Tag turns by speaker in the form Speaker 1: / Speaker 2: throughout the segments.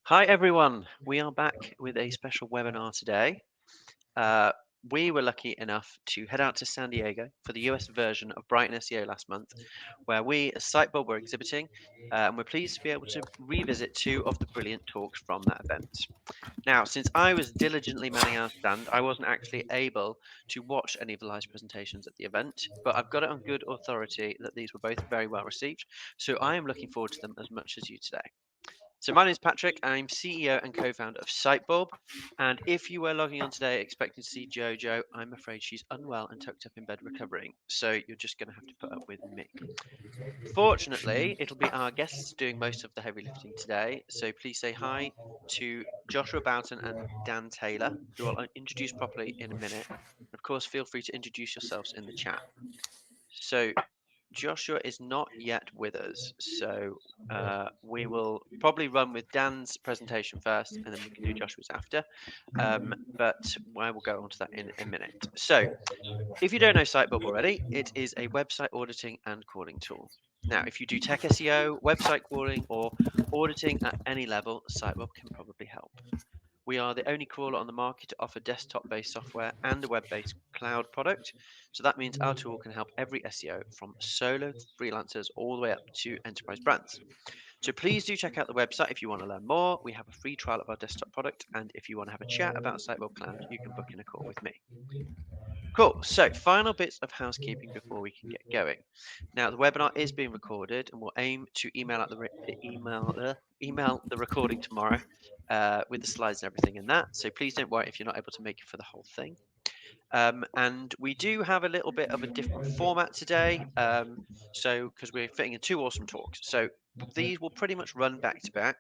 Speaker 1: Hi everyone, we are back with a special webinar today. We were lucky enough to head out to San Diego for the US version of Brighton SEO last month, where we as SiteBob were exhibiting, and we're pleased to be able to revisit two of the brilliant talks from that event. Now, since I was diligently manning our stand, I wasn't actually able to watch any of the live presentations at the event, but I've got it on good authority that these were both very well received, so I am looking forward to them as much as you today. So my name is Patrick. I'm CEO and co-founder of SiteBob. And if you were logging on today expecting to see Jojo, I'm afraid she's unwell and tucked up in bed recovering. So you're just going to have to put up with me. Fortunately, it'll be our guests doing most of the heavy lifting today. So please say hi to Joshua Boughton and Dan Taylor, who I'll introduce properly in a minute. Of course, feel free to introduce yourselves in the chat. So Joshua is not yet with us, so we will probably run with Dan's presentation first, and then we can do Joshua's after. But I will go on to that in a minute. So, if you don't know SiteBob already, it is a website auditing and crawling tool. Now, if you do tech SEO, website crawling, or auditing at any level, SiteBob can probably help. We are the only crawler on the market to offer desktop-based software and a web-based cloud product. So that means our tool can help every SEO from solo freelancers all the way up to enterprise brands. So please do check out the website if you want to learn more. We have a free trial of our desktop product. And if you want to have a chat about SiteWeb Cloud, you can book in a call with me. Cool. So final bits of housekeeping before we can get going. Now the webinar is being recorded, and we'll aim to email out email the recording tomorrow with the slides and everything in that. So please don't worry if you're not able to make it for the whole thing. And we do have a little bit of a different format today, so because we're fitting in two awesome talks. So these will pretty much run back to back.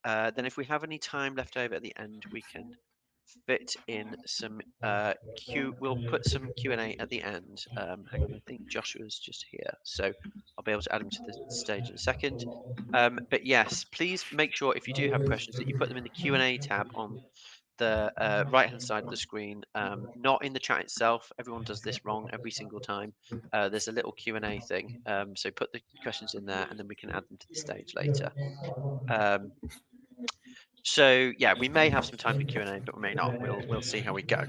Speaker 1: Then if we have any time left over at the end, we can fit in some we'll put some Q&A at the end. Hang on, I think Joshua's just here, so I'll be able to add him to the stage in a second. But yes, please make sure if you do have questions that you put them in the Q&A tab on the right hand side of the screen, not in the chat itself. Everyone does this wrong every single time. There's a little Q&A thing, so put the questions in there and then we can add them to the stage later. So yeah, we may have some time for Q&A, but we may not. We'll see how we go.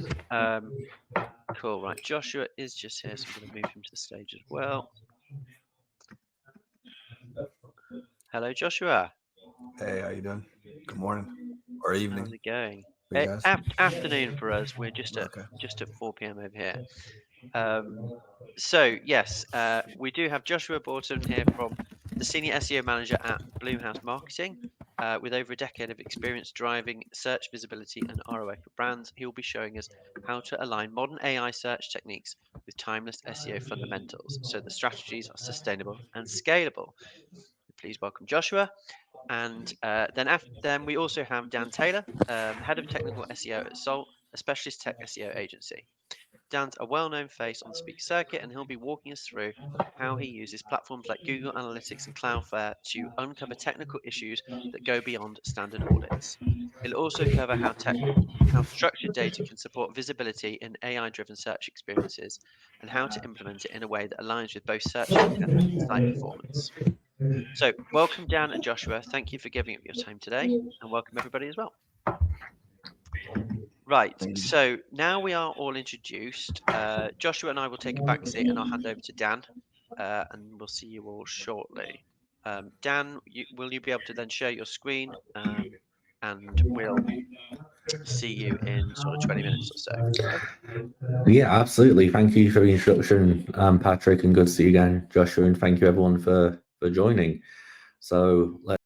Speaker 1: Cool, right. Joshua is just here, so I'm going to move him to the stage as well. Hello, Joshua.
Speaker 2: Hey, how you doing? Good morning or evening.
Speaker 1: How's it going?
Speaker 2: For you guys?
Speaker 1: Afternoon for us. We're just at
Speaker 2: Okay.
Speaker 1: just at 4 p.m. over here. So yes, we do have Joshua Boughton here from the Senior SEO Manager at BloomHouse Marketing. With over a decade of experience driving search visibility and ROI for brands, he will be showing us how to align modern AI search techniques with timeless SEO fundamentals, so the strategies are sustainable and scalable. Please welcome Joshua. And then we also have Dan Taylor, Head of Technical SEO at SALT, a specialist tech SEO agency. Dan's a well-known face on the speaker circuit, and he'll be walking us through how he uses platforms like Google Analytics and Cloudflare to uncover technical issues that go beyond standard audits. He'll also cover how structured data can support visibility in AI-driven search experiences and how to implement it in a way that aligns with both search intent and site performance. So welcome Dan and Joshua. Thank you for giving up your time today, and welcome everybody as well. Right, so now we are all introduced. Joshua and I will take a back seat and I'll hand over to Dan, and we'll see you all shortly. Dan, will you be able to then share your screen, and we'll see you in sort of 20 minutes or so. Okay?
Speaker 3: Yeah, absolutely. Thank you for the introduction, Patrick, and good to see you again, Joshua, and thank you everyone for joining. So let's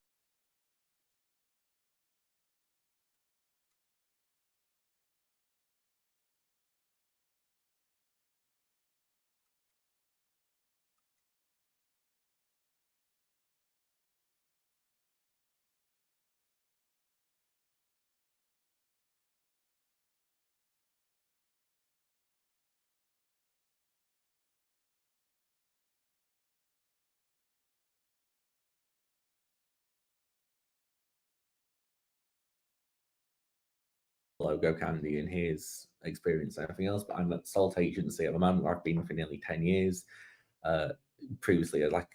Speaker 3: logo candy and his experience and everything else, but I'm at SALT.agency at the moment where I've been for nearly 10 years. Previously, like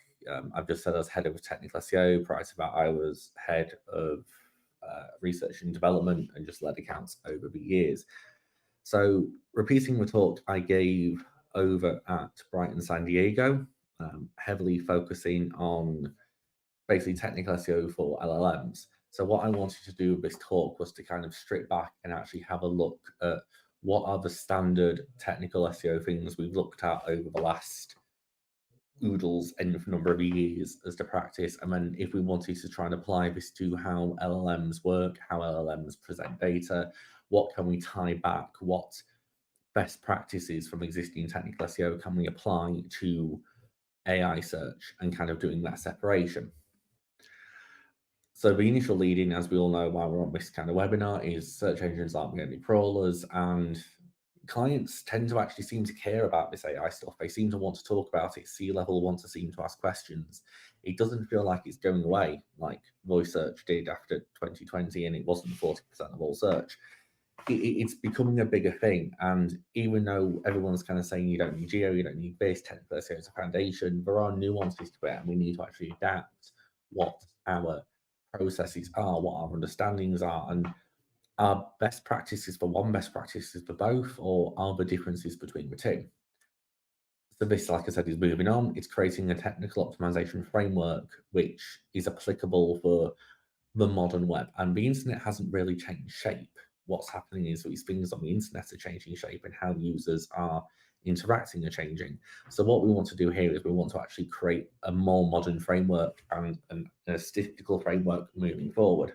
Speaker 3: I've just said I was head of technical SEO. Prior to that, I was head of research and development and just led accounts over the years. So repeating the talk I gave over at Brighton San Diego, heavily focusing on basically technical SEO for LLMs. So what I wanted to do with this talk was to kind of strip back and actually have a look at what are the standard technical SEO things we've looked at over the last oodles and number of years as the practice, and then if we wanted to try and apply this to how LLMs work, how LLMs present data, what can we tie back, what best practices from existing technical SEO can we apply to AI search, and kind of doing that separation. So the initial lead-in, as we all know while we're on this kind of webinar, is search engines aren't really crawlers, and clients tend to actually seem to care about this AI stuff. They seem to want to talk about it. C-level want to seem to ask questions. It doesn't feel like it's going away like voice search did after 2020, and it wasn't 40% of all search. It's becoming a bigger thing. And even though everyone's kind of saying you don't need geo, you don't need this, technical SEO is a foundation, there are nuances to it, and we need to actually adapt what our processes are, what our understandings are, and are best practices for one, best practices for both, or are there differences between the two? So this, like I said, is moving on. It's creating a technical optimization framework which is applicable for the modern web. And the internet hasn't really changed shape. What's happening is these things on the internet are changing shape, and how users are interacting are changing. So what we want to do here is we want to actually create a more modern framework and a statistical framework moving forward.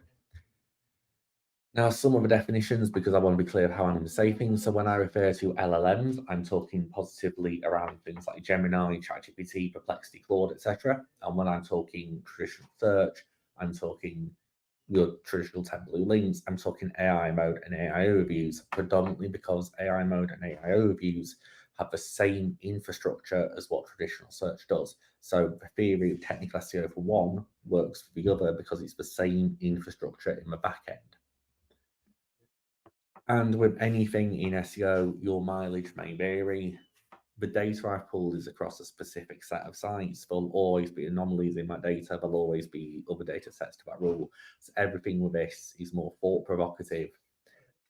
Speaker 3: Now, some of the definitions, because I want to be clear of how I'm going to say things. So when I refer to LLMs, I'm talking positively around things like Gemini, ChatGPT, Perplexity, Claude, etc. And when I'm talking traditional search, I'm talking your traditional 10 blue links. I'm talking AI mode and AI overviews, predominantly because AI mode and AI overviews have the same infrastructure as what traditional search does. So the theory of technical SEO for one works for the other because it's the same infrastructure in the back end. And with anything in SEO, your mileage may vary. The data I've pulled is across a specific set of sites. There'll always be anomalies in that data. There'll always be other data sets to that rule. So everything with this is more thought provocative.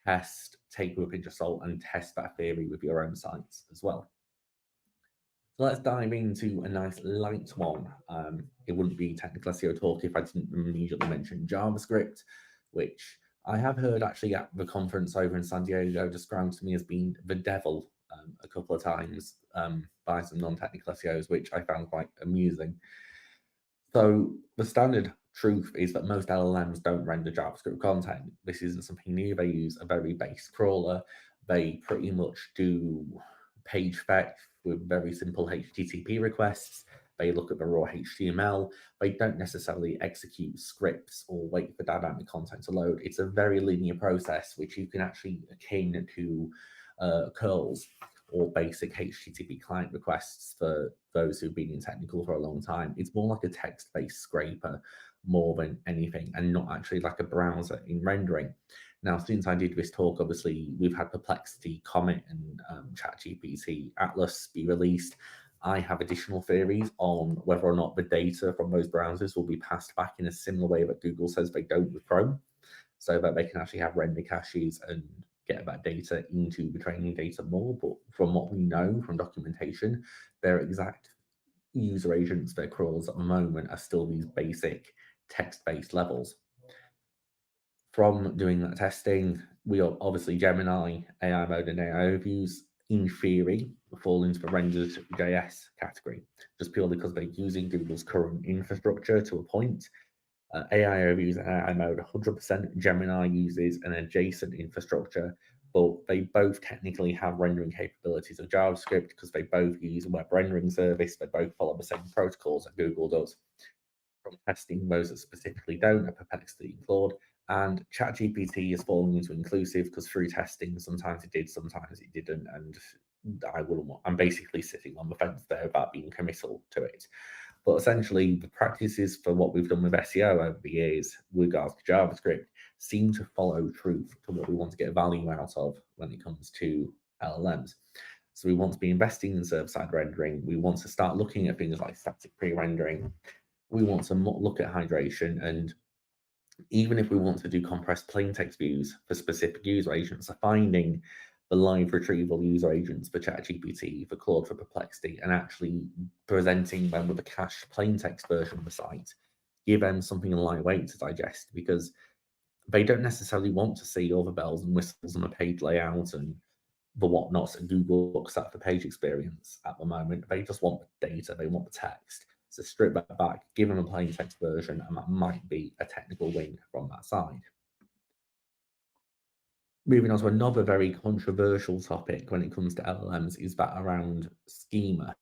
Speaker 3: Test, take with a pinch of salt, and test that theory with your own sites as well. So let's dive into a nice light one. It wouldn't be technical SEO talk if I didn't immediately mention JavaScript, which I have heard actually at the conference over in San Diego described to me as being the devil a couple of times by some non-technical SEOs, which I found quite amusing. So the standard truth is that most LLMs don't render JavaScript content. This isn't something new. They use a very base crawler. They pretty much do page fetch with very simple HTTP requests. They look at the raw HTML. They don't necessarily execute scripts or wait for dynamic content to load. It's a very linear process, which you can actually akin to curls or basic HTTP client requests for those who've been in technical for a long time. It's more like a text-based scraper more than anything, and not actually like a browser in rendering. Now, since I did this talk, obviously, we've had Perplexity, Comet, and ChatGPT Atlas be released. I have additional theories on whether or not the data from those browsers will be passed back in a similar way that Google says they don't with Chrome, so that they can actually have render caches and get that data into the training data more. But from what we know from documentation, their exact user agents, their crawlers at the moment are still these basic text-based levels. From doing that testing, we are obviously Gemini, AI mode, and AI overviews, in theory, fall into the rendered JS category, just purely because they're using Google's current infrastructure to a point. AI overviews and AI mode 100%. Gemini uses an adjacent infrastructure, but they both technically have rendering capabilities of JavaScript because they both use a web rendering service. They both follow the same protocols that Google does. From testing, those that specifically don't are Perplexity and Claude. And ChatGPT is falling into inclusive because through testing, sometimes it did, sometimes it didn't. And I'm basically sitting on the fence there about being committal to it. But essentially, the practices for what we've done with SEO over the years with regards to JavaScript seem to follow truth to what we want to get value out of when it comes to LLMs. So we want to be investing in server-side rendering. We want to start looking at things like static pre-rendering. We want to look at hydration, and even if we want to do compressed plain text views for specific user agents, so finding the live retrieval user agents for ChatGPT, for Claude, for Perplexity, and actually presenting them with a cached plain text version of the site, give them something lightweight to digest, because they don't necessarily want to see all the bells and whistles and the page layout and the whatnots that Google looks at for page experience at the moment. They just want the data, they want the text. So strip that back, give them a plain text version, and that might be a technical win from that side. Moving on to another very controversial topic when it comes to LLMs is that around schema.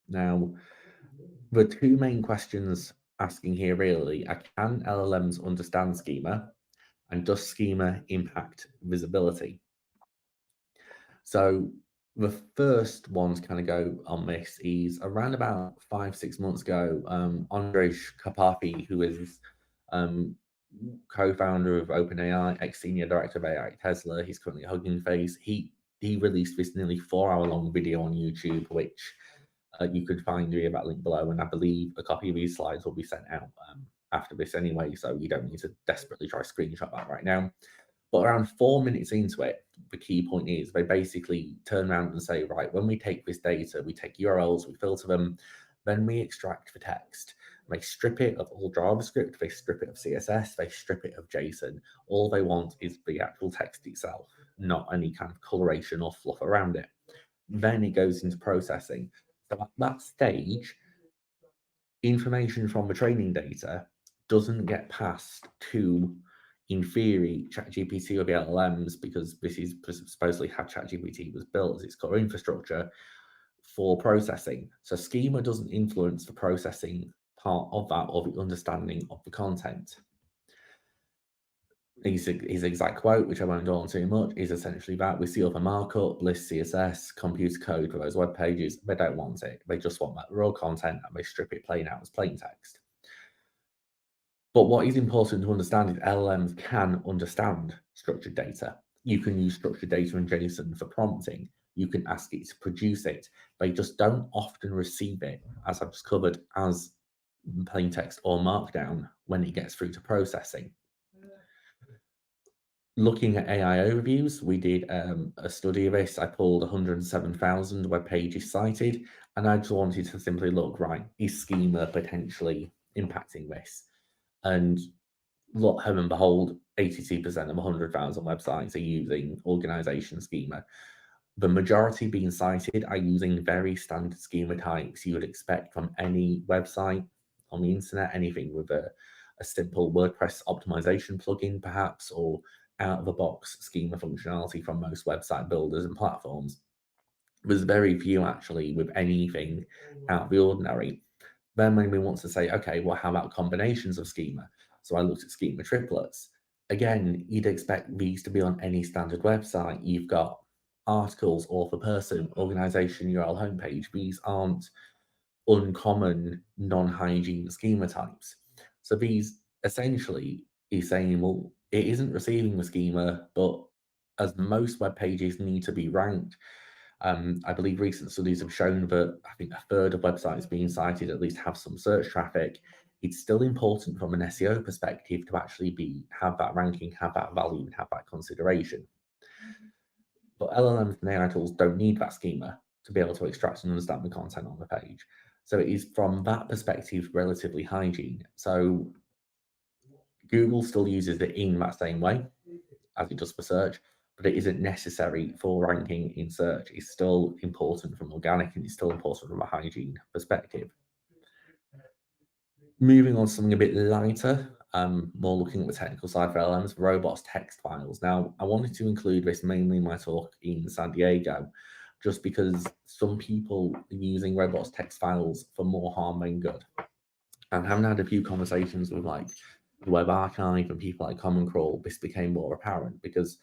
Speaker 3: Now, the two main questions asking here really are, can LLMs understand schema, and does schema impact visibility? So the first one to kind of go on this is around about 5-6 months ago, Andrej Karpathy, who is co-founder of OpenAI, ex-senior director of AI at Tesla, he's currently at Hugging Face. He released this nearly 4-hour-long video on YouTube, which you could find via that link below, and I believe a copy of these slides will be sent out after this anyway, so you don't need to desperately try to screenshot that right now. But around 4 minutes into it, the key point is they basically turn around and say, right, when we take this data, we take URLs, we filter them, then we extract the text. They strip it of all JavaScript, they strip it of CSS, they strip it of JSON. All they want is the actual text itself, not any kind of coloration or fluff around it. Then it goes into processing. So at that stage, information from the training data doesn't get passed to, in theory, ChatGPT or the LLMs, because this is supposedly how ChatGPT was built as its core infrastructure for processing. So schema doesn't influence the processing part of that or the understanding of the content. His exact quote, which I won't go on too much, is essentially that we see other markup, list CSS, computer code for those web pages. They don't want it. They just want that raw content, and they strip it plain out as plain text. But what is important to understand is LLMs can understand structured data. You can use structured data in JSON for prompting. You can ask it to produce it. They just don't often receive it, as I've just covered, as plain text or markdown when it gets through to processing. Looking at AI overviews, we did a study of this. I pulled 107,000 web pages cited, and I just wanted to simply look, right, is schema potentially impacting this? And lo and behold, 82% of 100,000 websites are using organization schema. The majority being cited are using very standard schema types you would expect from any website on the internet, anything with a simple WordPress optimization plugin perhaps, or out-of-the-box schema functionality from most website builders and platforms. There's very few actually with anything out of the ordinary. Then when we want to say, okay, well, how about combinations of schema? So I looked at schema triplets. Again, you'd expect these to be on any standard website. You've got articles, author person, organization, URL homepage. These aren't uncommon non-hygiene schema types. So these essentially is saying, well, it isn't receiving the schema, but as most web pages need to be ranked, I believe recent studies have shown that I think a third of websites being cited at least have some search traffic. It's still important from an SEO perspective to actually have that ranking, have that value, and have that consideration. But LLMs and AI tools don't need that schema to be able to extract and understand the content on the page. So it is from that perspective relatively hygiene. So Google still uses it in that same way as it does for search, but it isn't necessary for ranking in search. It's still important from organic, and it's still important from a hygiene perspective. Moving on to something a bit lighter, more looking at the technical side for LLMs, robots text files. Now, I wanted to include this mainly in my talk in San Diego, just because some people are using robots text files for more harm than good. And having had a few conversations with like the Web Archive and people like Common Crawl, this became more apparent, because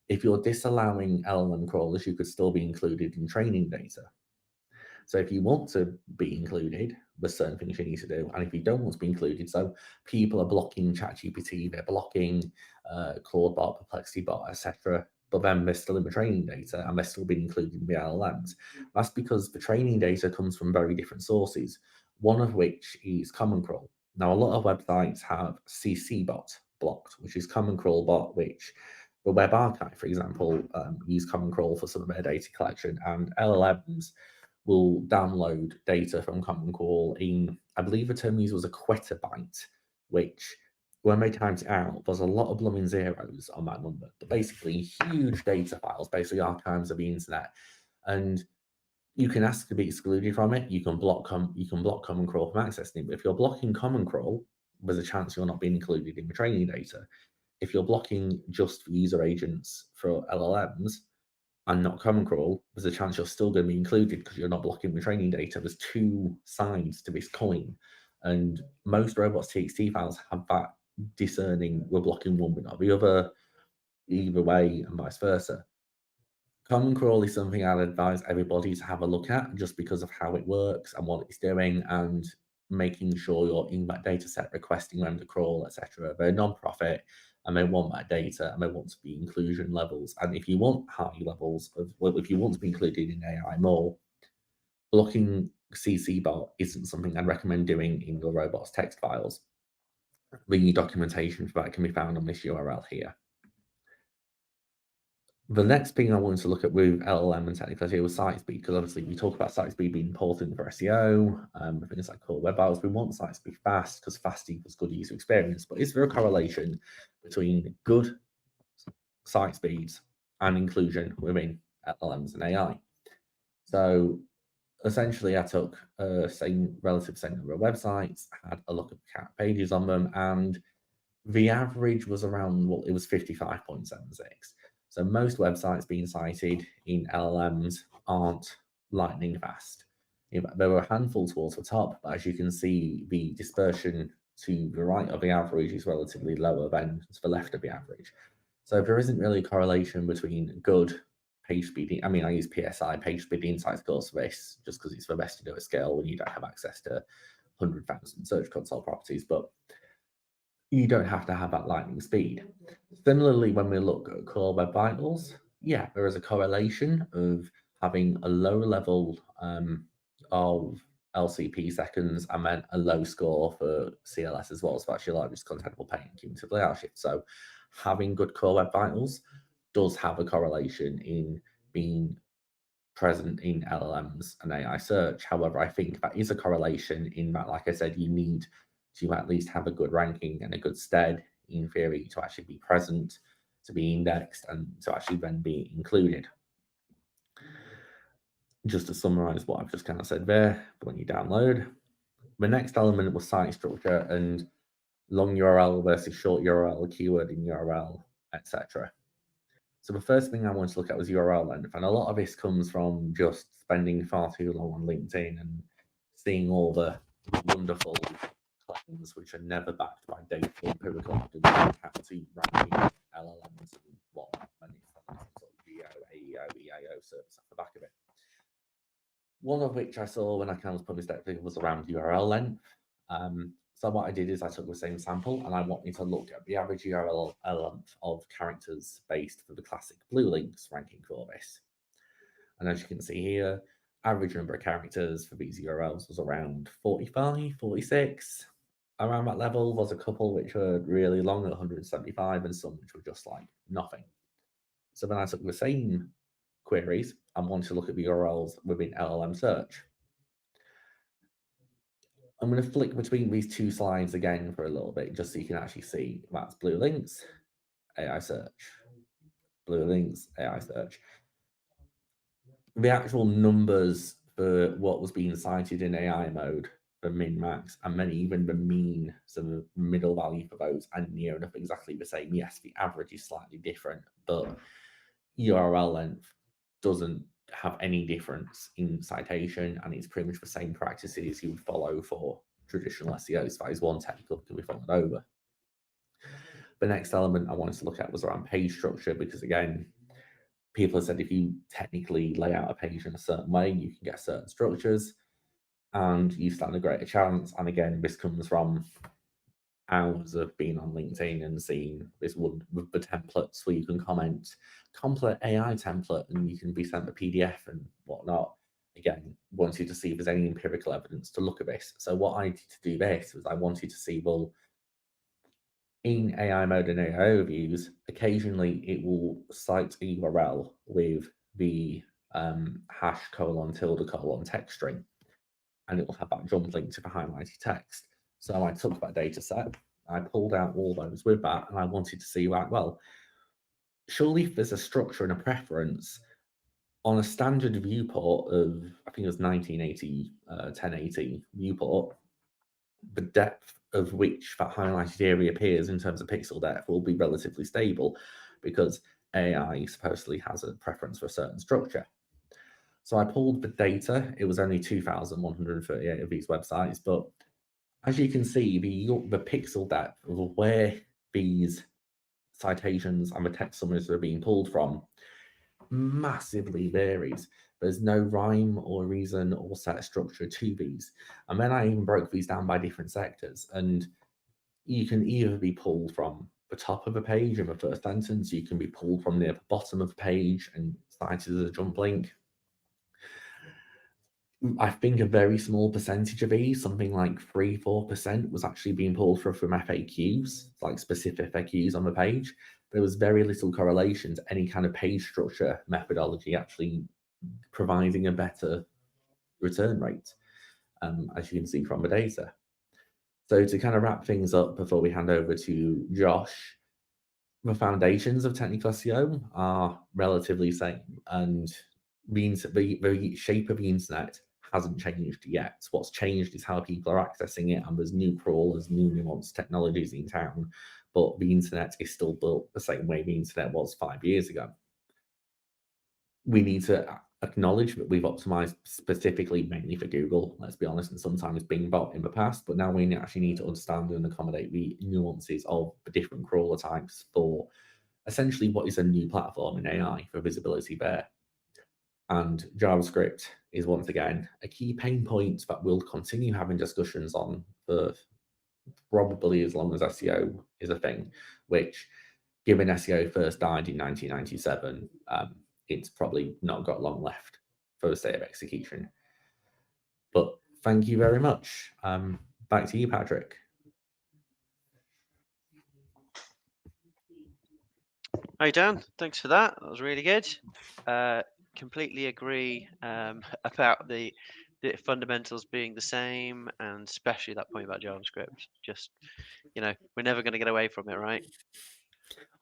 Speaker 3: if you're disallowing LLM crawlers, you could still be included in training data. So if you want to be included, there's certain things you need to do. And if you don't want to be included, so people are blocking ChatGPT, they're blocking Claude bot, Perplexity bot, etc. but then they're still in the training data and they're still being included in the LLMs. That's because the training data comes from very different sources, one of which is Common Crawl. Now, a lot of websites have CC-bot blocked, which is Common Crawl bot, which the Web Archive, for example, use Common Crawl for some of their data collection, and LLMs will download data from Common Crawl in, I believe the term used was a quettabyte, which when they typed it out, there's a lot of blooming zeros on that number, but basically huge data files, basically archives of the internet. And you can ask to be excluded from it. You can block Common Crawl from accessing it. But if you're blocking Common Crawl, there's a chance you're not being included in the training data. If you're blocking just user agents for LLMs and not Common Crawl, there's a chance you're still going to be included because you're not blocking the training data. There's two sides to this coin, and most robots.txt files have that discerning, we're blocking one but not the other, either way, and vice versa. Common Crawl is something I'd advise everybody to have a look at just because of how it works and what it's doing, and making sure you're in that data set, requesting them to crawl, etc. They're a non-profit and they want that data and they want to be inclusion levels. And if you want high levels of, well, if you want to be included in AI more, blocking CC-bot isn't something I'd recommend doing in your robots text files. The documentation for that can be found on this URL here. The next thing I wanted to look at with LLM and Technical SEO was site speed, because obviously we talk about site speed being important for SEO, things like core web vitals. We want site speed fast because fast equals good user experience. But is there a correlation between good site speeds and inclusion within LLMs and AI? So essentially, I took relative same number of websites, had a look at the count pages on them, and the average was around, well, it was 55.76. So most websites being cited in LLMs aren't lightning fast. There were a handful towards the top, but as you can see, the dispersion to the right of the average is relatively lower than to the left of the average. So there isn't really a correlation between good page speed. I mean, I use PSI, page speed insight scores for this, just because it's the best to do at scale when you don't have access to 100,000 Search Console properties, but you don't have to have that lightning speed. Similarly, when we look at core web vitals, yeah, there is a correlation of having a low level of LCP seconds and then a low score for CLS as well. So that's your largest contentful paint and cumulative layout shift. So having good core web vitals does have a correlation in being present in LLMs and AI search. However, I think that is a correlation in that, like I said, you need to at least have a good ranking and a good stead in theory to actually be present, to be indexed, and to actually then be included. Just to summarize what I've just kind of said there, when you download, the next element was site structure and long URL versus short URL, keyword in URL, etc. So the first thing I wanted to look at was URL length, and a lot of this comes from just spending far too long on LinkedIn and seeing all the wonderful claims which are never backed by data or empirical evidence. You have to rank LLMs and whatnot, and it's some sort of GEO, AEO, EIO service off the back of it. One of which I saw when I kind of published that was around URL length. So what I did is I took the same sample and I wanted to look at the average URL length of characters based for the classic blue links ranking for this. And as you can see here, average number of characters for these URLs was around 45, 46. Around that level was a couple which were really long at 175 and some which were just like nothing. So then I took the same queries and wanted to look at the URLs within LLM search. I'm going to flick between these two slides again for a little bit, just so you can actually see that's blue links, AI search, blue links, AI search. The actual numbers for what was being cited in AI mode, the min max, and then even the mean, so the middle value for those, and near enough exactly the same. Yes, the average is slightly different, but URL length doesn't have any difference in citation, and it's pretty much the same practices you would follow for traditional SEO. So that is one technical that can be followed over. The next element I wanted to look at was around page structure, because again, people have said if you technically lay out a page in a certain way, you can get certain structures and you stand a greater chance. And again, this comes from hours of being on LinkedIn and seeing this one with the templates where you can comment, complete AI template, and you can be sent a PDF and whatnot. Again, wanted to see if there's any empirical evidence to look at this. So what I did to do this was I wanted to see, well, in AI mode and AI overviews, occasionally it will cite a URL with the hash :tilde text string, and it will have that jump link to the highlighted text. So I took that data set, I pulled out all those with that, and I wanted to see, right, well, surely if there's a structure and a preference on a standard viewport of, I think it was 1980, 1080 viewport, the depth of which that highlighted area appears in terms of pixel depth will be relatively stable, because AI supposedly has a preference for a certain structure. So I pulled the data. It was only 2,138 of these websites, but as you can see, the pixel depth of where these citations and the text summaries are being pulled from massively varies. There's no rhyme or reason or set structure to these. And then I even broke these down by different sectors. And you can either be pulled from the top of a page in the first sentence, you can be pulled from near the bottom of the page and cited as a jump link. I think a very small percentage of these, something like 3-4%, was actually being pulled from FAQs, like specific FAQs on the page. There was very little correlation to any kind of page structure methodology actually providing a better return rate, as you can see from the data. So to kind of wrap things up before we hand over to Josh, the foundations of technical SEO are relatively same, and the shape of the internet hasn't changed yet. What's changed is how people are accessing it, and there's new crawlers, new nuanced technologies in town, but the internet is still built the same way the internet was 5 years ago. We need to acknowledge that we've optimized specifically mainly for Google, let's be honest, and sometimes Bing bot in the past, but now we actually need to understand and accommodate the nuances of the different crawler types for essentially what is a new platform in AI for visibility there. And JavaScript is once again a key pain point that we'll continue having discussions on for probably as long as SEO is a thing, which, given SEO first died in 1997, it's probably not got long left for the state of execution. But thank you very much. Back to you, Patrick.
Speaker 1: Hi, Dan. Thanks for that. That was really good. Completely agree about the fundamentals being the same, and especially that point about JavaScript. Just, we're never going to get away from it, right?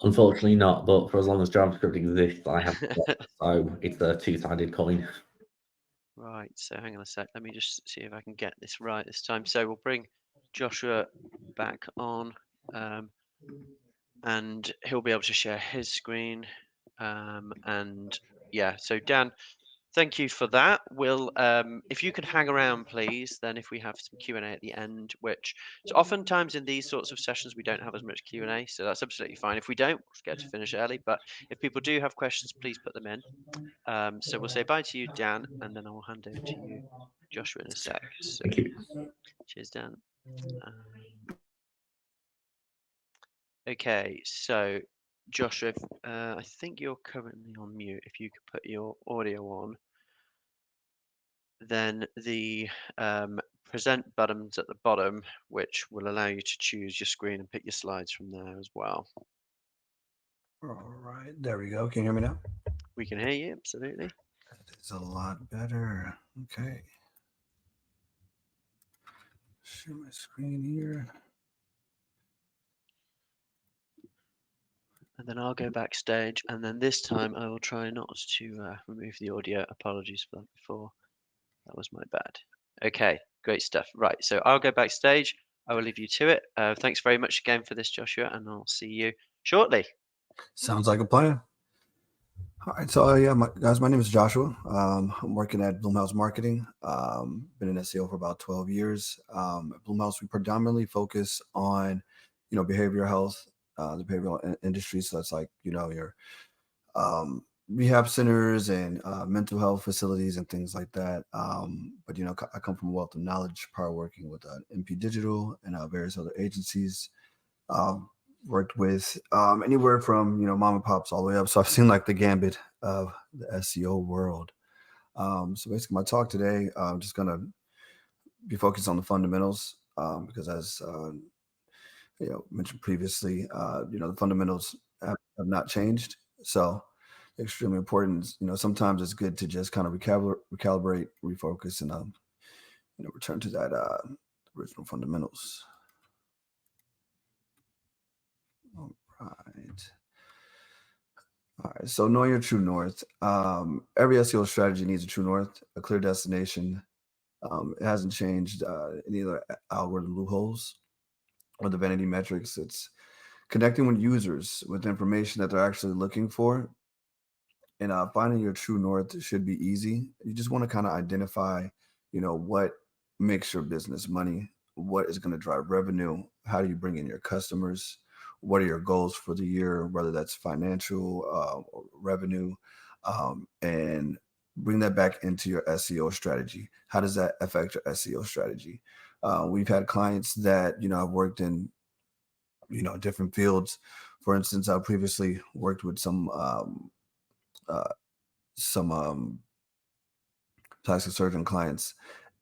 Speaker 3: Unfortunately not, but for as long as JavaScript exists, I have so it's a two-sided coin.
Speaker 1: Right, so hang on a sec. Let me just see if I can get this right this time. So we'll bring Joshua back on, and he'll be able to share his screen. And yeah, so Dan, thank you for that. We'll, if you could hang around, please, then if we have some Q&A at the end, which so oftentimes in these sorts of sessions, we don't have as much Q&A, so that's absolutely fine. If we don't, we'll get to finish early, but if people do have questions, please put them in. So we'll say bye to you, Dan, and then I will hand over to you, Joshua, in a sec. So,
Speaker 3: Thank you.
Speaker 1: cheers, Dan. Okay, so Joshua, I think you're currently on mute. If you could put your audio on, then the present buttons at the bottom, which will allow you to choose your screen and pick your slides from there as well.
Speaker 2: All right, there we go. Can you hear me now?
Speaker 1: We can hear you, absolutely.
Speaker 2: That is a lot better. Okay. Share my screen here.
Speaker 1: And then I'll go backstage, and then this time I will try not to remove the audio. Apologies for that before. That was my bad. Okay, great stuff. Right, so I'll go backstage. I will leave you to it. Thanks very much again for this, Joshua, and I'll see you shortly.
Speaker 2: Sounds like a plan. All right, so yeah, guys, my name is Joshua. I'm working at BloomHouse Marketing. Been in SEO for about 12 years. At BloomHouse, we predominantly focus on, behavioral health, the behavioral industry. So that's like, your rehab centers and mental health facilities and things like that. But I come from a wealth of knowledge prior working with MP Digital and various other agencies. Worked with anywhere from mom and pops all the way up. So I've seen like the gambit of the SEO world. So basically, my talk today, I'm just gonna be focused on the fundamentals because as mentioned previously, the fundamentals have not changed. So extremely important. Sometimes it's good to just kind of recalibrate, refocus, and return to that original fundamentals. All right. All right. So knowing your true north. Every SEO strategy needs a true north, a clear destination. It hasn't changed in either algorithm loopholes or the vanity metrics. It's connecting with users with information that they're actually looking for. And finding your true north should be easy. You just want to kind of identify, what makes your business money, what is going to drive revenue, how do you bring in your customers, what are your goals for the year, whether that's financial or revenue, and bring that back into your SEO strategy. How does that affect your SEO strategy? We've had clients that I've worked in different fields. For instance, I previously worked with some plastic surgeon clients.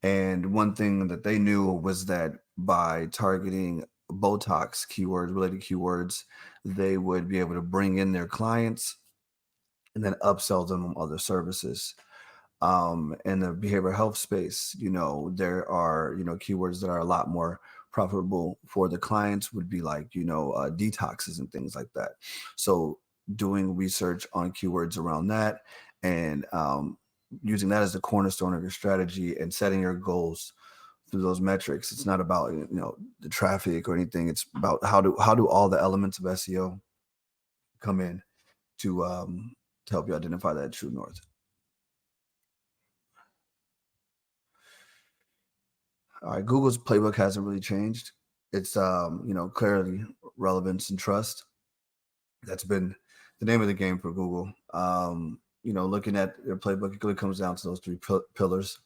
Speaker 2: And one thing that they knew was that by targeting Botox keywords, related keywords, they would be able to bring in their clients and then upsell them on other services. In the behavioral health space, there are, keywords that are a lot more profitable for the clients would be like, detoxes and things like that. So doing research on keywords around that and using that as the cornerstone of your strategy and setting your goals through those metrics. It's not about, the traffic or anything. It's about how do all the elements of SEO come in to help you identify that true north. All right, Google's playbook hasn't really changed. It's clarity, relevance, and trust. That's been the name of the game for Google. Looking at their playbook, it really comes down to those three pillars.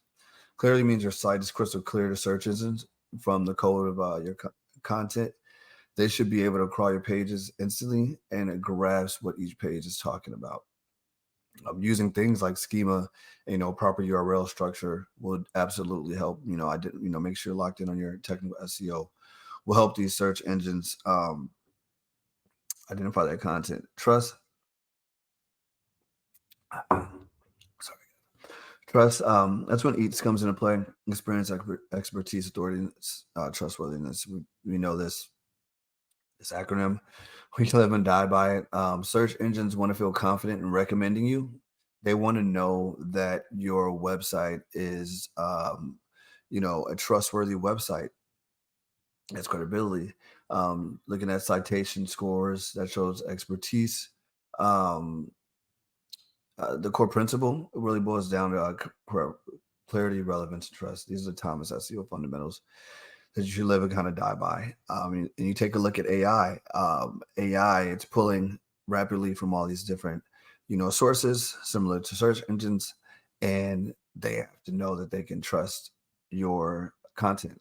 Speaker 2: Clarity means your site is crystal clear to search engines from the code of your content. They should be able to crawl your pages instantly, and it grasps what each page is talking about. Using things like schema, proper URL structure would absolutely help. Make sure you're locked in on your technical SEO. Will help these search engines identify their content. Trust. Trust. That's when each comes into play. Experience, expertise, authority, trustworthiness. We know this acronym. We live and die by it. Search engines want to feel confident in recommending you. They want to know that your website is, a trustworthy website. That's credibility. Looking at citation scores, that shows expertise. The core principle really boils down to clarity, relevance, and trust. These are the Thomas SEO fundamentals that you should live and kind of die by. And you take a look at AI. AI, it's pulling rapidly from all these different, sources similar to search engines, and they have to know that they can trust your content.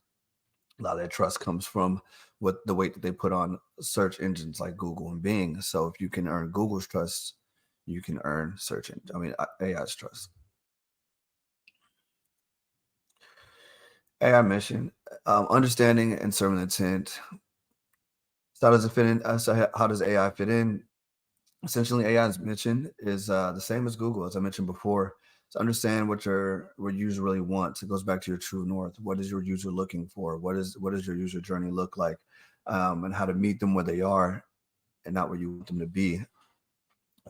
Speaker 2: A lot of that trust comes from what the weight that they put on search engines like Google and Bing. So if you can earn Google's trust, you can earn AI's trust. AI mission, understanding and serving intent. So how does it fit in? So how does AI fit in? Essentially, AI's mission is the same as Google, as I mentioned before. To understand what your user really wants. It goes back to your true north. What is your user looking for? What does your user journey look like? And how to meet them where they are and not where you want them to be.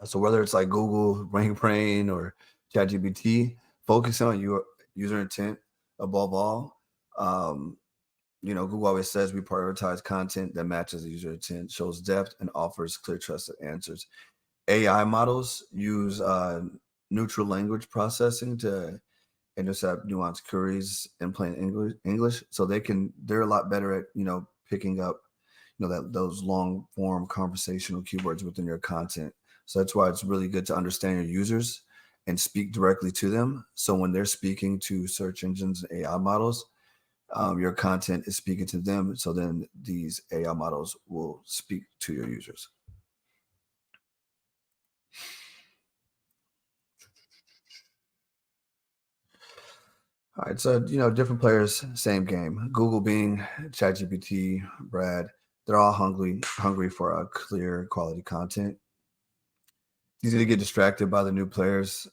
Speaker 2: So whether it's like Google, Brain, or ChatGPT, focus on your user intent above all. Google always says we prioritize content that matches the user intent, shows depth, and offers clear, trusted answers. AI models use neutral language processing to intercept nuanced queries in plain English. So they're a lot better at, picking up, those long form conversational keywords within your content. So that's why it's really good to understand your users and speak directly to them. So when they're speaking to search engines and AI models, your content is speaking to them. So then these AI models will speak to your users. All right, so different players, same game. Google, Bing, ChatGPT, Brad, they're all hungry for a clear quality content. Easy to get distracted by the new players.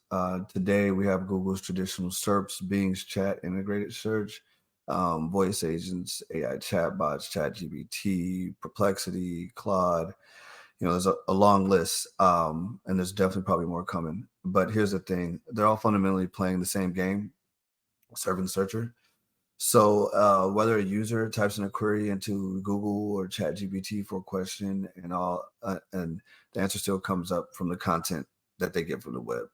Speaker 2: Today we have Google's traditional SERPs, Bing's chat integrated search, voice agents, AI chatbots, ChatGPT, Perplexity, Claude. There's a long list, and there's definitely probably more coming. But here's the thing: they're all fundamentally playing the same game, serving searcher. So whether a user types in a query into Google or ChatGPT for a question and the answer still comes up from the content that they get from the web.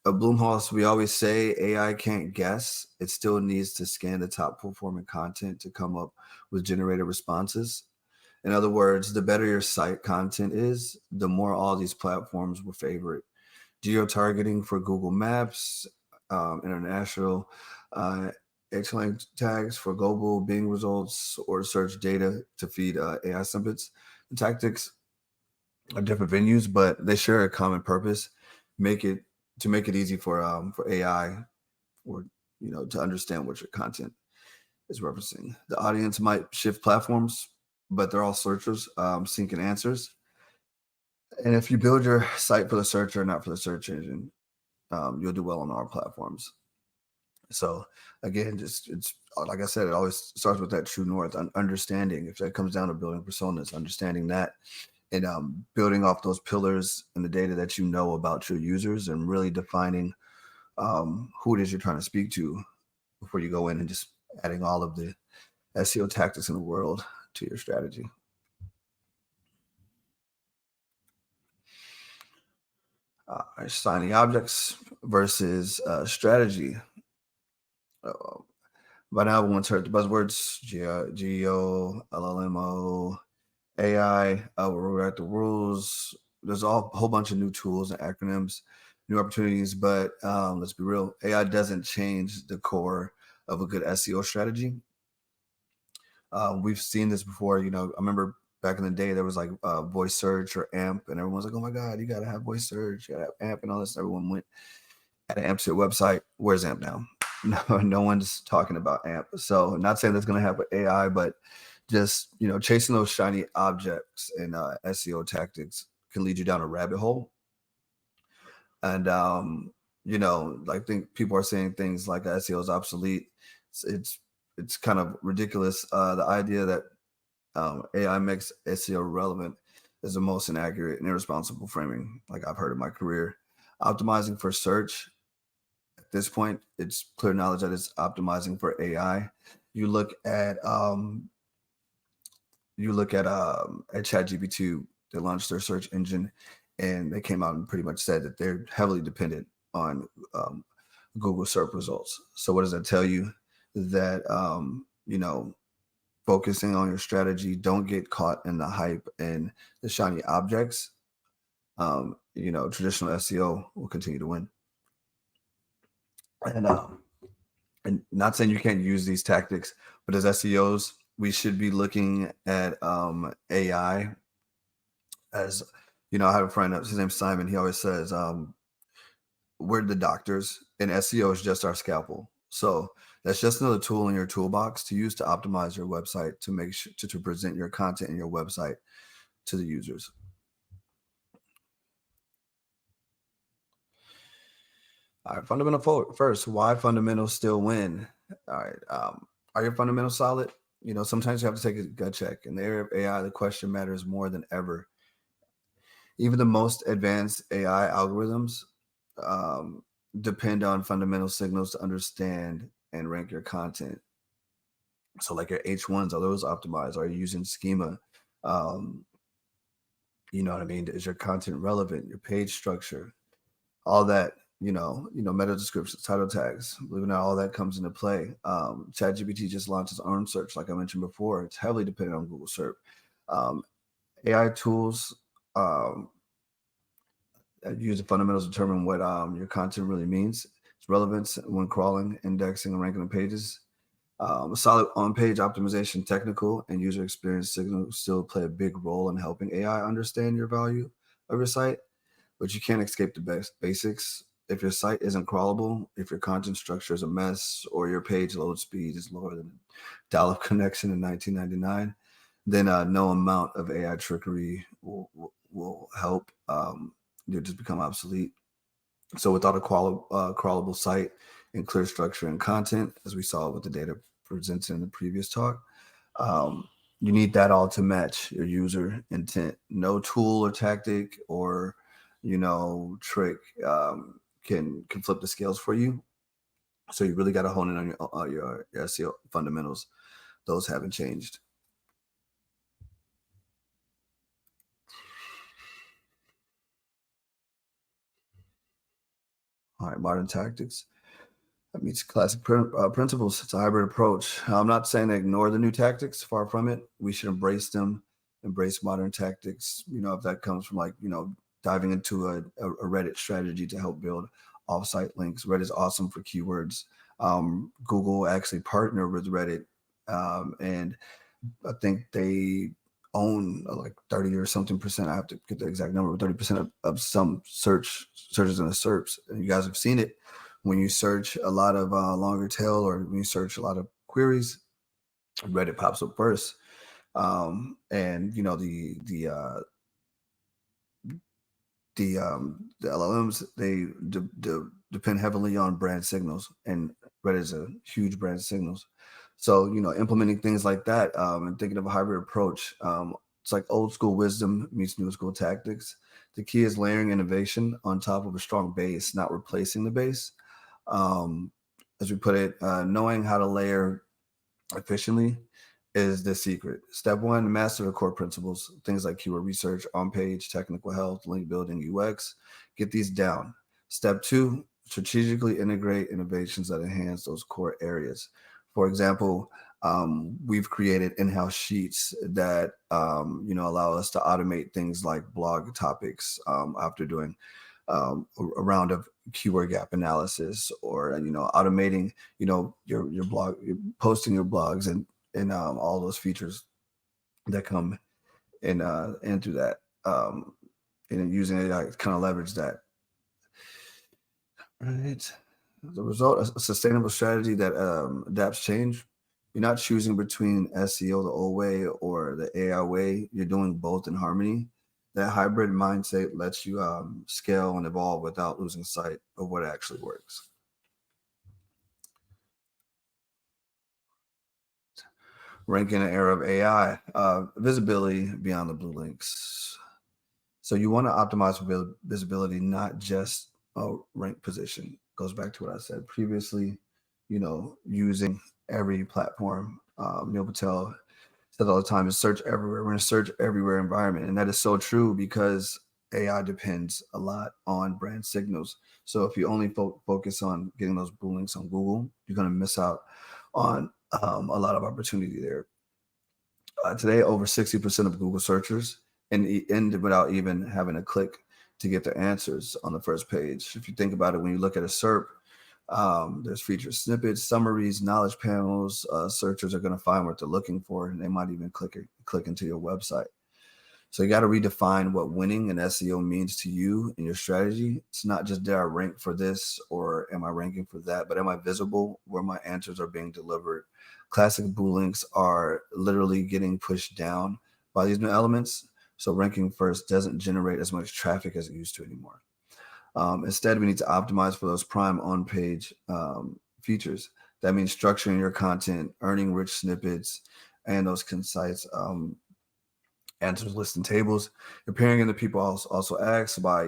Speaker 2: At BloomHouse, we always say AI can't guess. It still needs to scan the top performing content to come up with generated responses. In other words, the better your site content is, the more all these platforms will favor it. Geo-targeting for Google Maps, international H-link tags for global Bing results, or search data to feed AI snippets. The tactics are different venues, but they share a common purpose: make it easy for AI or to understand what your content is referencing. The audience might shift platforms, but they're all searchers seeking answers. And if you build your site for the searcher, not for the search engine, you'll do well on our platforms. So again, it's like I said, it always starts with that true north, understanding. If that comes down to building personas, understanding that, and building off those pillars and the data that you know about your users, and really defining who it is you're trying to speak to before you go in and just adding all of the SEO tactics in the world to your strategy. Assigning objects versus strategy. By now, everyone's heard the buzzwords: GEO, LLMO, AI. We're at the rules. There's a whole bunch of new tools and acronyms, new opportunities. But let's be real: AI doesn't change the core of a good SEO strategy. We've seen this before. I remember back in the day, there was like voice search or AMP, and everyone's like, "Oh my God, you got to have voice search, you got to have AMP," and all this. Everyone went at an AMP to your website. Where's AMP now? No one's talking about AMP. So I'm not saying that's going to happen with AI, but just, chasing those shiny objects and SEO tactics can lead you down a rabbit hole. And, I think people are saying things like SEO is obsolete. It's kind of ridiculous. The idea that AI makes SEO relevant is the most inaccurate and irresponsible framing like I've heard in my career. Optimizing for search, at this point, it's clear knowledge that it's optimizing for AI. You look at ChatGPT. They launched their search engine, and they came out and pretty much said that they're heavily dependent on Google search results. So what does that tell you? That focusing on your strategy, don't get caught in the hype and the shiny objects. Traditional SEO will continue to win. And not saying you can't use these tactics, but as SEOs, we should be looking at AI as, I have a friend, his name's Simon. He always says, we're the doctors and SEO is just our scalpel. So that's just another tool in your toolbox to use to optimize your website, to make sure to present your content in your website to the users. All right, fundamental first. Why fundamentals still win? All right, are your fundamentals solid? Sometimes you have to take a gut check. In the area of AI, the question matters more than ever. Even the most advanced AI algorithms depend on fundamental signals to understand and rank your content. So like your H1s, are those optimized? Are you using schema? You know what I mean? Is your content relevant? Your page structure, all that, meta descriptions, title tags, believe it or not, all that comes into play. ChatGPT just launched its own search, like I mentioned before. It's heavily dependent on Google search. AI tools use the fundamentals to determine what your content really means. Its relevance when crawling, indexing, and ranking on pages. Solid on-page optimization, technical and user experience signals still play a big role in helping AI understand your value of your site, but you can't escape the basics. If your site isn't crawlable, if your content structure is a mess, or your page load speed is lower than a dial-up connection in 1999, then no amount of AI trickery will help. You'll just become obsolete. So without a crawlable site and clear structure and content, as we saw with the data presented in the previous talk, you need that all to match your user intent. No tool or tactic or trick can flip the scales for you. So you really got to hone in on your SEO fundamentals. Those haven't changed. All right, modern tactics. That meets classic principles. It's a hybrid approach. I'm not saying to ignore the new tactics. Far from it. We should embrace them, embrace modern tactics. If that comes from diving into a Reddit strategy to help build offsite links. Reddit is awesome for keywords. Google actually partnered with Reddit, and I think they own like 30 or something percent. I have to get the exact number, 30% of some searches in the SERPs. And you guys have seen it when you search a lot of longer tail, or when you search a lot of queries, Reddit pops up first. And the LLMs, they depend heavily on brand signals, and Reddit is a huge brand signals. So, implementing things like that, and thinking of a hybrid approach, it's like old school wisdom meets new school tactics. The key is layering innovation on top of a strong base, not replacing the base. As we put it, knowing how to layer efficiently is the secret. Step one, master the core principles, things like keyword research, on-page, technical health, link building, UX. Get these down. Step two, strategically integrate innovations that enhance those core areas. For example, we've created in-house sheets that allow us to automate things like blog topics after doing a round of keyword gap analysis, or automating your blog, posting your blogs, and all those features that come in through that, and using AI to kind of leverage that. Right. The result, a sustainable strategy that adapts change. You're not choosing between SEO the old way or the AI way. You're doing both in harmony. That hybrid mindset lets you scale and evolve without losing sight of what actually works. Ranking in the era of AI, visibility beyond the blue links. So you want to optimize for visibility, not just a rank position. Goes back to what I said previously, using every platform. Neil Patel said all the time, is search everywhere. We're in a search everywhere environment. And that is so true, because AI depends a lot on brand signals. So if you only focus on getting those blue links on Google, you're going to miss out on a lot of opportunity there. Today, over 60% of Google searchers end without even having a click to get the answers on the first page. If you think about it, when you look at a SERP, there's featured snippets, summaries, knowledge panels. Searchers are going to find what they're looking for, and they might even click into your website. So you got to redefine what winning in SEO means to you and your strategy. It's not just, did I rank for this, or am I ranking for that, but am I visible where my answers are being delivered? Classic blue links are literally getting pushed down by these new elements. So ranking first doesn't generate as much traffic as it used to anymore. Instead, we need to optimize for those prime on-page features. That means structuring your content, earning rich snippets, and those concise answers, lists, and tables. Appearing in the people also ask by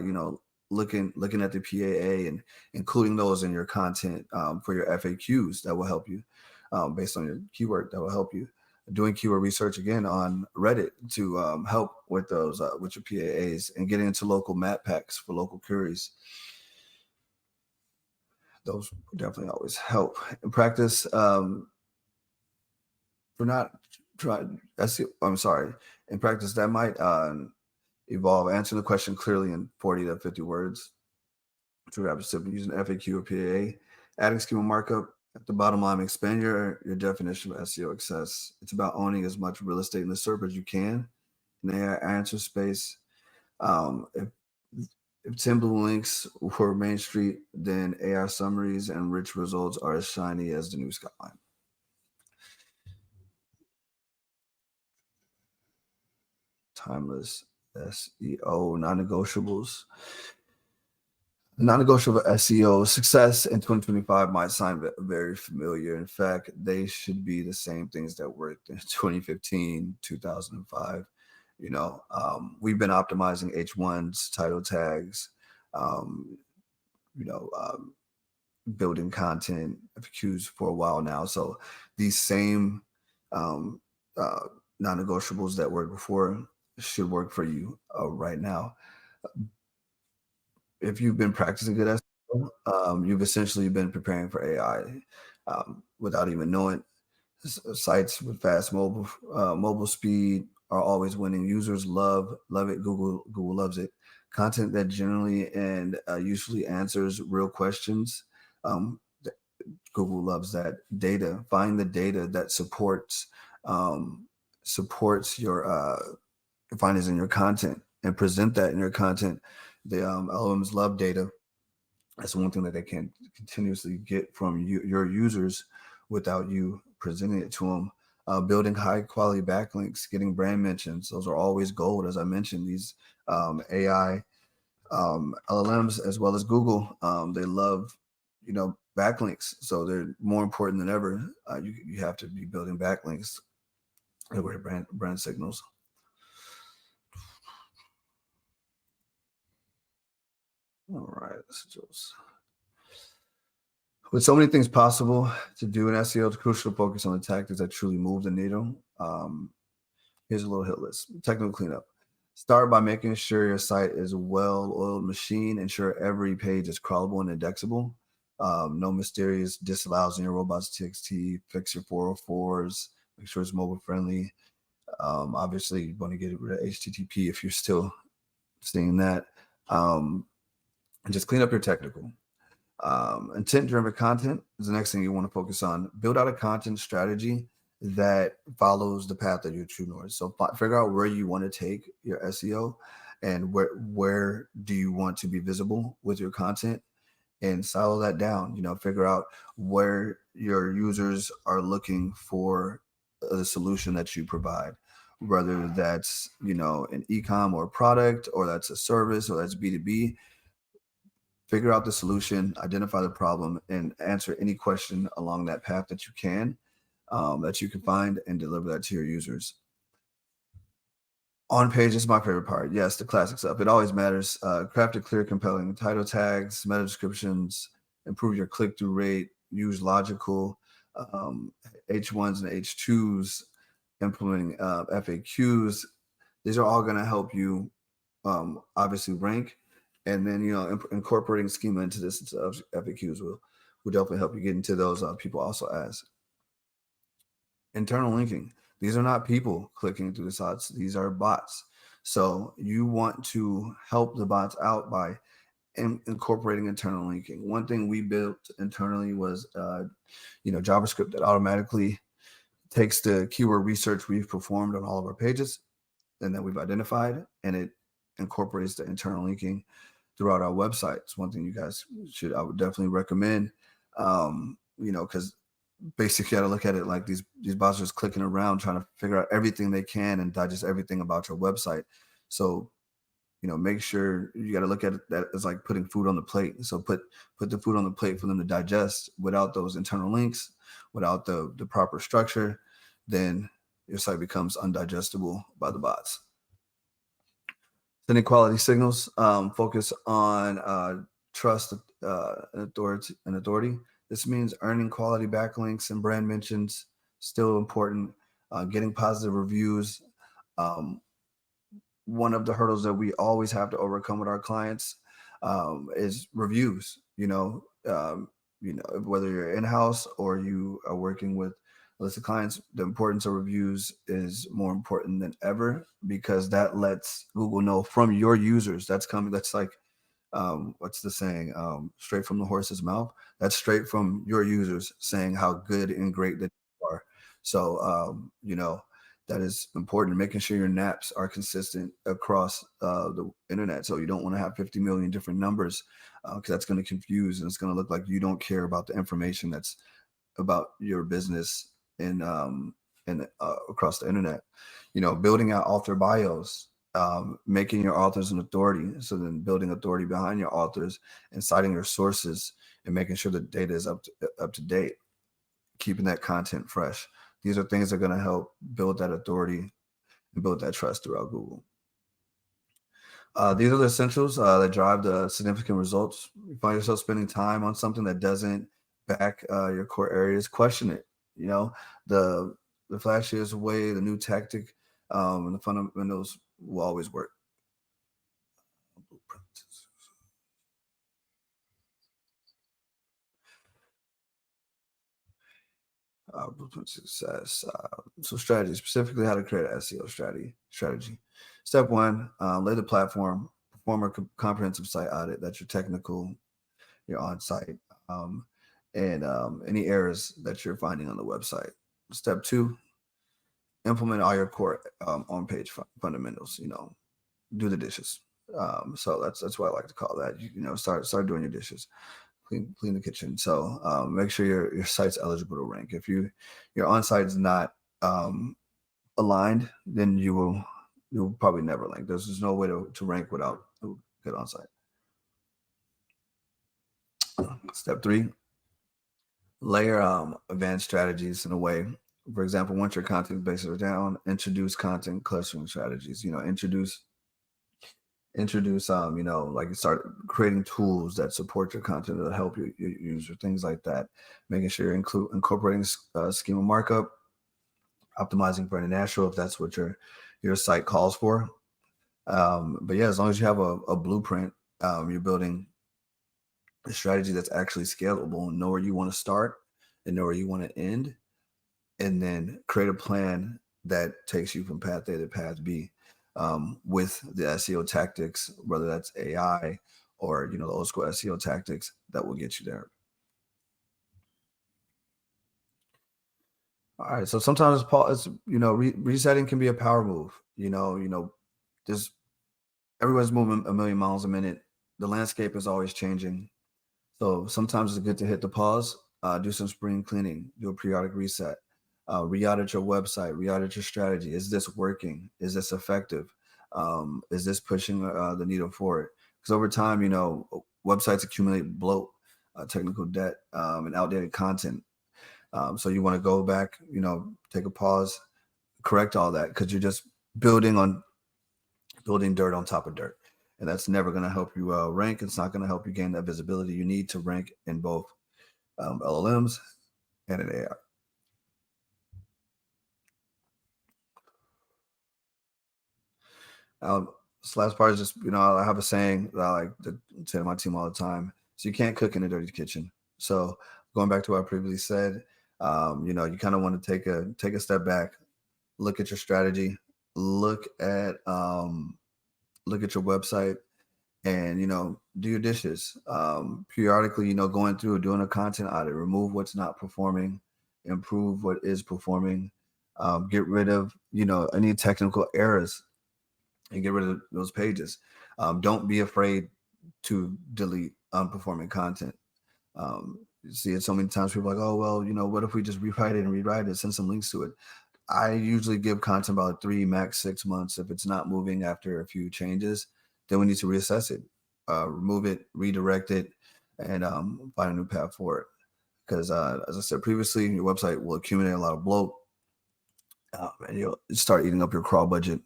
Speaker 2: looking at the PAA and including those in your content for your FAQs. That will help you based on your keyword. That will help you. Doing keyword research again on Reddit to help with those with your PAAs, and getting into local map packs for local queries. Those definitely always help. In practice, for not trying SEO, I'm sorry. In practice, that might evolve answering the question clearly in 40 to 50 words to rapid simple using FAQ or PAA, adding schema markup, At the bottom line, expand your definition of SEO success. It's about owning as much real estate in the SERP as you can in the answer space. If 10 blue links were Main Street, then AI summaries and rich results are as shiny as the new skyline. Timeless SEO non-negotiables. Non-negotiable SEO success in 2025 might sound very familiar. In fact, they should be the same things that worked in 2015, 2005. We've been optimizing H1s, title tags, building content FAQs for a while now. So these same non-negotiables that worked before should work for you right now. If you've been practicing good SEO, you've essentially been preparing for AI without even knowing. Sites with fast mobile speed are always winning. Users love it. Google loves it. Content that generally and usefully answers real questions. Google loves that. Data. Find the data that supports your findings in your content and present that in your content. The LLMs love data. That's one thing that they can continuously get from your users without you presenting it to them. Building high quality backlinks, getting brand mentions. Those are always gold. As I mentioned, these AI LLMs as well as Google, they love, backlinks. So they're more important than ever. You have to be building backlinks with brand signals. All right, with so many things possible to do in SEO, it's crucial to focus on the tactics that truly move the needle. Here's a little hit list. Technical cleanup. Start by making sure your site is a well-oiled machine. Ensure every page is crawlable and indexable. No mysterious disallows in your robots.txt. Fix your 404s. Make sure it's mobile friendly. Obviously, you want to get rid of HTTP if you're still seeing that. And just clean up your technical. Intent-driven content is the next thing you want to focus on. Build out a content strategy that follows the path that you're true north. So figure out where you want to take your SEO and where do you want to be visible with your content, and silo that down. Figure out where your users are looking for the solution that you provide, whether that's an e-com or a product, or that's a service, or that's B2B. Figure out the solution, identify the problem, and answer any question along that path that you can find, and deliver that to your users. On page is my favorite part. Yes, the classic stuff. It always matters. Craft a clear, compelling title tags, meta descriptions, improve your click-through rate, use logical H1s and H2s, implementing FAQs. These are all going to help you obviously rank. And then, incorporating schema into this FAQs will definitely help you get into those. People also ask. Internal linking. These are not people clicking through the sites. These are bots. So you want to help the bots out by incorporating internal linking. One thing we built internally was, JavaScript that automatically takes the keyword research we've performed on all of our pages and that we've identified, and it incorporates the internal linking throughout our website. It's one thing you guys I would definitely recommend, because basically you got to look at it like these bots are just clicking around trying to figure out everything they can and digest everything about your website. So, make sure you got to look at it that as like putting food on the plate. So put the food on the plate for them to digest. Without those internal links, without the proper structure, then your site becomes undigestible by the bots. Sending quality signals. Focus on trust and authority. This means earning quality backlinks and brand mentions. Still important. Getting positive reviews. One of the hurdles that we always have to overcome with our clients is reviews. Whether you're in-house or you are working with a list of clients, the importance of reviews is more important than ever, because that lets Google know from your users that's coming. That's like what's the saying? Straight from the horse's mouth. That's straight from your users saying how good and great that you are. So, that is important. Making sure your naps are consistent across the internet. So you don't want to have 50 million different numbers because that's going to confuse, and it's going to look like you don't care about the information that's about your business and across the internet. Building out author bios, making your authors an authority. So then building authority behind your authors and citing your sources and making sure the data is up to date, keeping that content fresh. These are things that are going to help build that authority and build that trust throughout Google. These are the essentials that drive the significant results. You find yourself spending time on something that doesn't back your core areas, question it. The flashiest way, the new tactic, and the fundamentals will always work. Blueprint success. So strategy, specifically how to create an SEO strategy. Step one, lay the platform, perform a comprehensive site audit. That's your technical, your on-site, and any errors that you're finding on the website. Step two, implement all your core on-page fundamentals. Do the dishes. So that's what I like to call that. Start doing your dishes. Clean the kitchen. So make sure your site's eligible to rank. If your on-site is not aligned, then you'll probably never rank. There's no way to rank without a good on-site. Step three, layer advanced strategies in a way. For example, once your content bases are down, introduce content clustering strategies. Introduce like you start creating tools that support your content that help your user, things like that. Making sure you're incorporating schema markup, optimizing for international if that's what your site calls for. But yeah, as long as you have a blueprint, you're building a strategy that's actually scalable and know where you want to start and know where you want to end, and then create a plan that takes you from path A to path B. With the SEO tactics, whether that's AI or the old school SEO tactics that will get you there. All right, so sometimes resetting can be a power move. Just everyone's moving a million miles a minute. The landscape is always changing, so sometimes it's good to hit the pause, do some spring cleaning, do a periodic reset. Re-audit your website, re-audit your strategy. Is this working? Is this effective? Is this pushing the needle forward? Because over time, websites accumulate bloat, technical debt, and outdated content. So you want to go back, take a pause, correct all that, because you're just building dirt on top of dirt. And that's never going to help you rank. It's not going to help you gain that visibility you need to rank in both LLMs and in AI. This last part is just, I have a saying that I like to say to my team all the time. So you can't cook in a dirty kitchen. So going back to what I previously said, you kind of want to take a step back, look at your strategy, look at your website, and do your dishes. Periodically, going through doing a content audit, remove what's not performing, improve what is performing, get rid of any technical errors, and get rid of those pages. Don't be afraid to delete unperforming content. You see it so many times. People are like, oh, well, what if we just rewrite it, send some links to it. I usually give content about 3, max 6 months. If it's not moving after a few changes, then we need to reassess it, remove it, redirect it, and find a new path for it. Because as I said previously, your website will accumulate a lot of bloat, and you'll start eating up your crawl budget,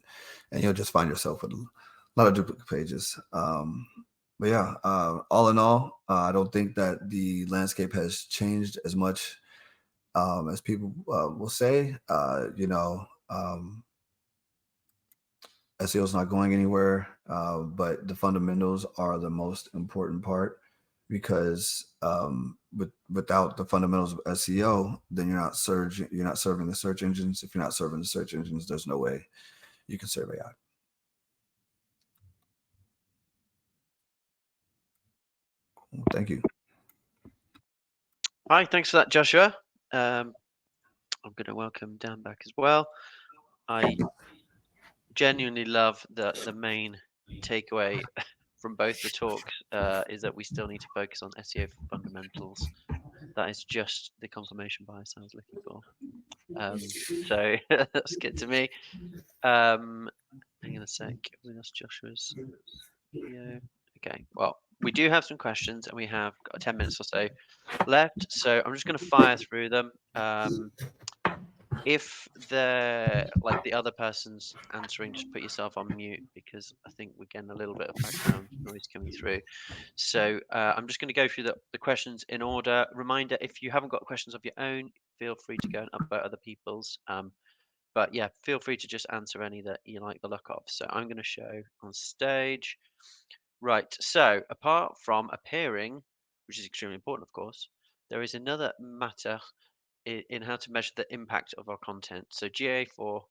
Speaker 2: and you'll just find yourself with a lot of duplicate pages. But yeah, all in all, I don't think that the landscape has changed as much as people will say. SEO is not going anywhere, but the fundamentals are the most important part, because without the fundamentals of SEO, then you're not serving the search engines. If you're not serving the search engines, there's no way you can serve AI. Thank you.
Speaker 1: Hi, thanks for that, Joshua. I'm going to welcome Dan back as well. I genuinely love the main takeaway from both the talks is that we still need to focus on SEO fundamentals. That is just the confirmation bias I was looking for. So that's good to me. Hang on a sec. We lost Joshua's video. Okay, well, we do have some questions and we have got 10 minutes or so left. So I'm just going to fire through them. If the other person's answering, just put yourself on mute because I think we're getting a little bit of background noise coming through. So I'm just going to go through the questions in order. Reminder, if you haven't got questions of your own, feel free to go and upvote other people's. But yeah, feel free to just answer any that you like the look of. So I'm going to show on stage. Right, so apart from appearing, which is extremely important, of course, there is another matter in how to measure the impact of our content. So GA4 or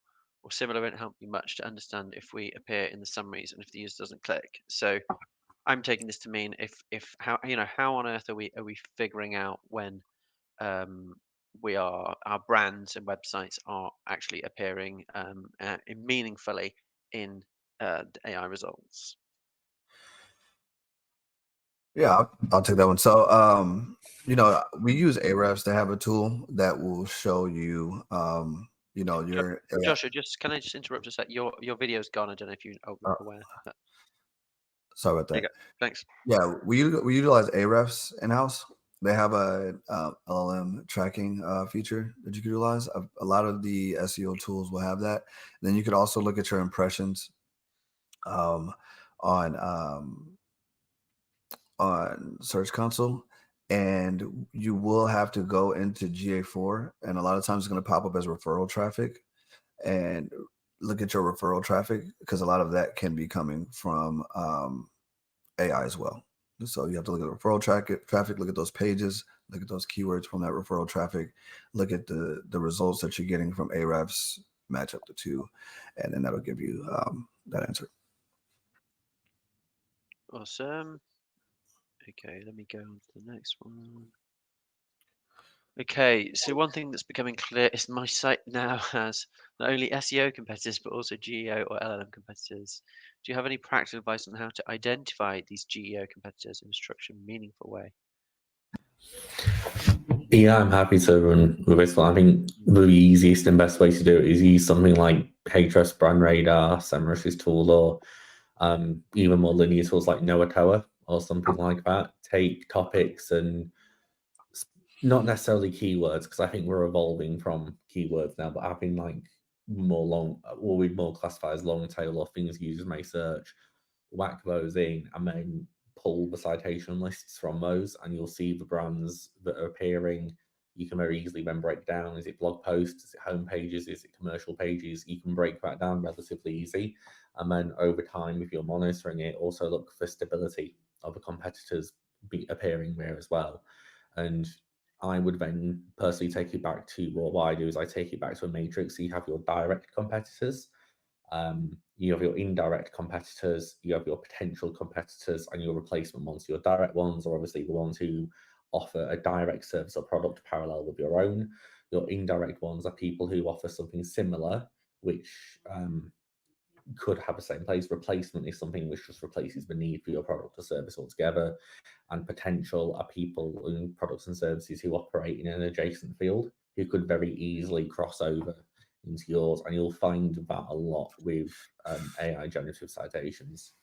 Speaker 1: similar won't help you much to understand if we appear in the summaries and if the user doesn't click. So I'm taking this to mean if how how on earth are we figuring out when our brands and websites are actually appearing meaningfully in the AI results.
Speaker 2: Yeah, I'll take that one. So, we use Ahrefs to have a tool that will show you, your AI.
Speaker 1: Joshua, can I just interrupt a sec? Your video's gone. I don't know if you're aware.
Speaker 2: Sorry about
Speaker 1: There you
Speaker 2: that.
Speaker 1: go. Thanks.
Speaker 2: Yeah, we utilize Ahrefs in-house. They have a LLM tracking feature that you can utilize. A lot of the SEO tools will have that. Then you could also look at your impressions um, on Search Console, and you will have to go into GA4, and a lot of times it's going to pop up as referral traffic, and look at your referral traffic because a lot of that can be coming from AI as well. So you have to look at referral traffic, look at those pages, look at those keywords from that referral traffic, look at the results that you're getting from Ahrefs, match up the two, and then that'll give you that answer.
Speaker 1: Awesome. Okay, let me go on to the next one. Okay, so one thing that's becoming clear is my site now has not only SEO competitors, but also GEO or LLM competitors. Do you have any practical advice on how to identify these GEO competitors in a structured, meaningful way?
Speaker 3: Yeah, I'm happy to run with this one. I think the easiest and best way to do it is use something like Ahrefs Brand Radar, SEMrush's tool, or even more linear tools like Noatoa or something like that. Take topics and not necessarily keywords, because I think we're evolving from keywords now, but having like more what we'd more classify as long tail or things users may search, whack those in, and then pull the citation lists from those, and you'll see the brands that are appearing. You can very easily then break down, is it blog posts, is it home pages, is it commercial pages? You can break that down relatively easy. And then over time, if you're monitoring it, also look for stability of the competitors appearing there as well. And I would then personally take it back to what I do is I take it back to a matrix. So you have your direct competitors, you have your indirect competitors, you have your potential competitors, and your replacement ones. Your direct ones are obviously the ones who offer a direct service or product parallel with your own. Your indirect ones are people who offer something similar, which could have the same place. Replacement is something which just replaces the need for your product or service altogether. And potential are people in products and services who operate in an adjacent field who could very easily cross over into yours. And you'll find that a lot with AI generative citations.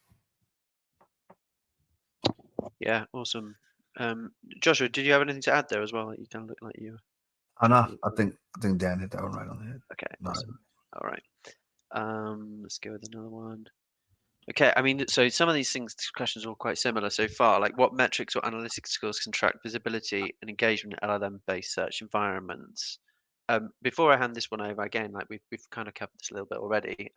Speaker 1: Yeah, awesome. Joshua, did you have anything to add there as well? You kind of look like you.
Speaker 2: Oh, no, I think Dan hit that one right on the head.
Speaker 1: Okay,
Speaker 2: No.
Speaker 1: awesome. All right. Let's go with another one. Okay, I mean, so some of these questions are all quite similar so far. Like, what metrics or analytics skills can track visibility and engagement in LLM-based search environments? Before I hand this one over again, like we've kind of covered this a little bit already.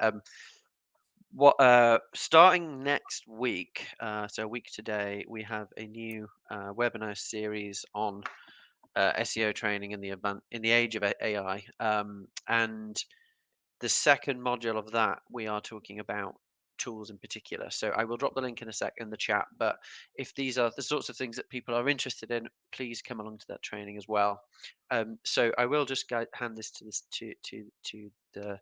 Speaker 1: Starting next week, so a week today, we have a new webinar series on SEO training in the age of AI, and the second module of that we are talking about tools in particular. So I will drop the link in a sec in the chat. But if these are the sorts of things that people are interested in, please come along to that training as well. So I will just hand this to the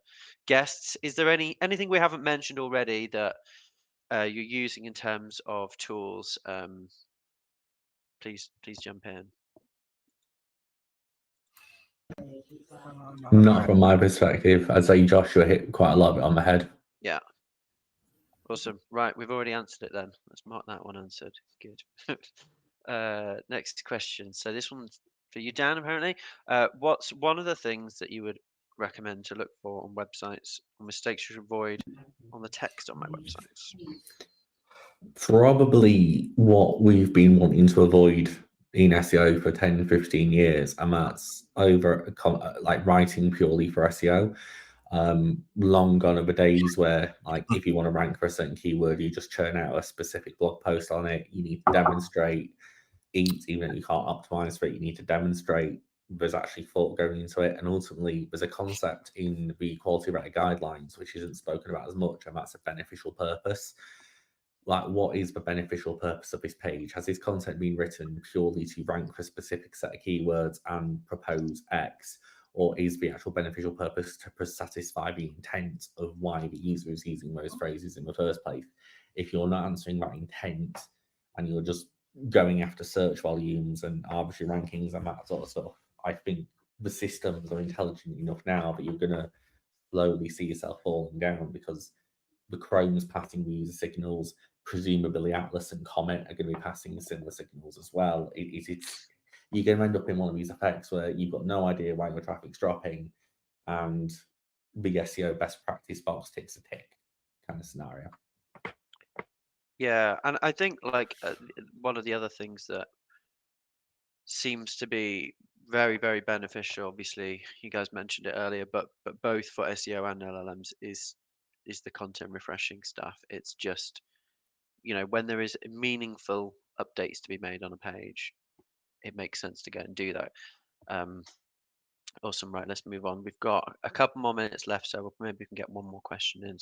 Speaker 1: guests. Is there anything we haven't mentioned already that you're using in terms of tools? Please jump in.
Speaker 3: Not from my perspective. I'd say Joshua hit quite a lot of it on the head.
Speaker 1: Yeah. Awesome. Right, we've already answered it then. Let's mark that one answered. Good. Next question. So this one's for you, Dan, apparently. What's one of the things that you would recommend to look for on websites, or mistakes you should avoid on the text on my websites?
Speaker 3: Probably what we've been wanting to avoid in SEO for 10, 15 years, and that's like writing purely for SEO. Long gone are the days where, like, if you want to rank for a certain keyword, you just churn out a specific blog post on it. You need to demonstrate even if you can't optimize for it, you need to demonstrate there's actually thought going into it. And ultimately, there's a concept in the quality writer guidelines which isn't spoken about as much, and that's a beneficial purpose. Like, what is the beneficial purpose of this page? Has this content been written purely to rank for a specific set of keywords and propose X? Or is the actual beneficial purpose to satisfy the intent of why the user is using those phrases in the first place? If you're not answering that intent and you're just going after search volumes and arbitrary rankings and that sort of stuff, I think the systems are intelligent enough now that you're going to slowly see yourself falling down, because the Chrome's passing the user signals. Presumably Atlas and Comet are going to be passing similar signals as well. You're going to end up in one of these effects where you've got no idea why your traffic's dropping, and the SEO best practice box ticks a tick kind of scenario.
Speaker 1: Yeah, and I think like one of the other things that seems to be very, very beneficial, obviously you guys mentioned it earlier, but both for SEO and LLMs is the content refreshing stuff. It's just, when there is meaningful updates to be made on a page, it makes sense to go and do that. Awesome. Right, let's move on. We've got a couple more minutes left, so maybe we can get one more question in.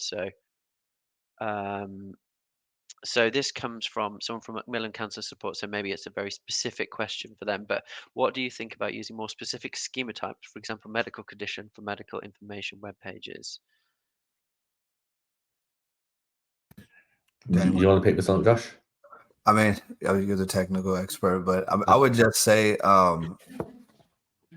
Speaker 1: So this comes from someone from Macmillan Cancer Support, so maybe it's a very specific question for them, but what do you think about using more specific schema types, for example, medical condition for medical information web pages?
Speaker 3: Do you want to pick this up, Josh?
Speaker 2: I mean, you're the technical expert, but I would just say,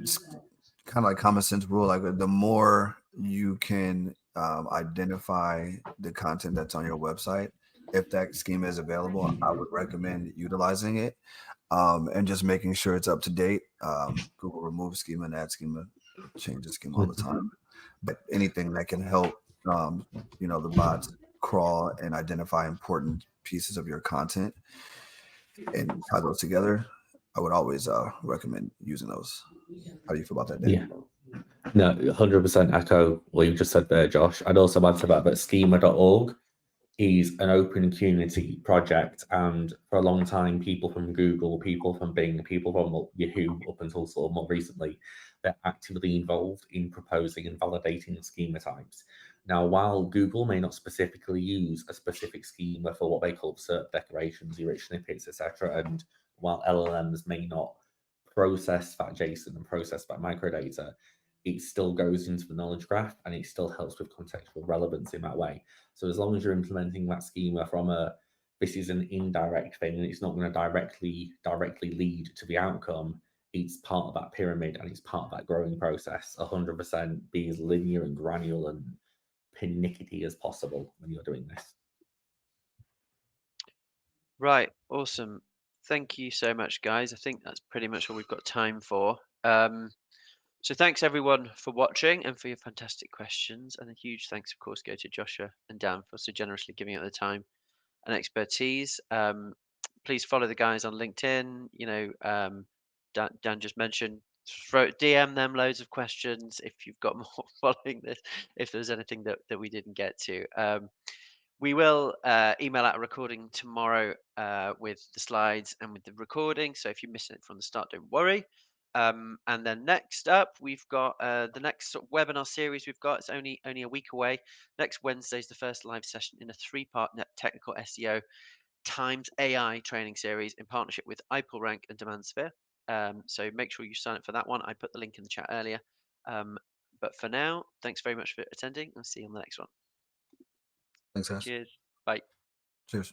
Speaker 2: just kind of like common sense rule, like the more you can identify the content that's on your website, if that schema is available, I would recommend utilizing it, and just making sure it's up to date. Google removes schema and add schema, changes schema all the time. But anything that can help, the bots crawl and identify important pieces of your content and tie those together, I would always recommend using those. How do you feel about that, Dan?
Speaker 3: Yeah. No, 100% echo what you just said there, Josh. I'd also add to that schema.org is an open community project, and for a long time, people from Google, people from Bing, people from Yahoo, up until sort of more recently, they're actively involved in proposing and validating schema types. Now, while Google may not specifically use a specific schema for what they call SERP decorations, your rich snippets, etc., and while LLMs may not process that JSON and process that microdata, it still goes into the knowledge graph and it still helps with contextual relevance in that way. So as long as you're implementing that schema from this is an indirect thing and it's not going to directly lead to the outcome, it's part of that pyramid and it's part of that growing process. 100% be as linear and granular and pernickety as possible when you're doing this.
Speaker 1: Right, awesome. Thank you so much, guys. I think that's pretty much all we've got time for. So thanks everyone for watching and for your fantastic questions. And a huge thanks, of course, go to Joshua and Dan for so generously giving up the time and expertise. Please follow the guys on LinkedIn. Dan just mentioned, DM them loads of questions if you've got more following this, if there's anything that we didn't get to. We will email out a recording tomorrow with the slides and with the recording. So if you miss it from the start, don't worry. And then next up, we've got the next sort of webinar series we've got. It's only a week away. Next Wednesday is the first live session in a 3-part technical SEO times AI training series in partnership with iPullRank and DemandSphere. So make sure you sign up for that one. I put the link in the chat earlier. But for now, thanks very much for attending. I'll see you on the next one.
Speaker 2: Thanks, guys.
Speaker 1: Cheers. Bye.
Speaker 2: Cheers.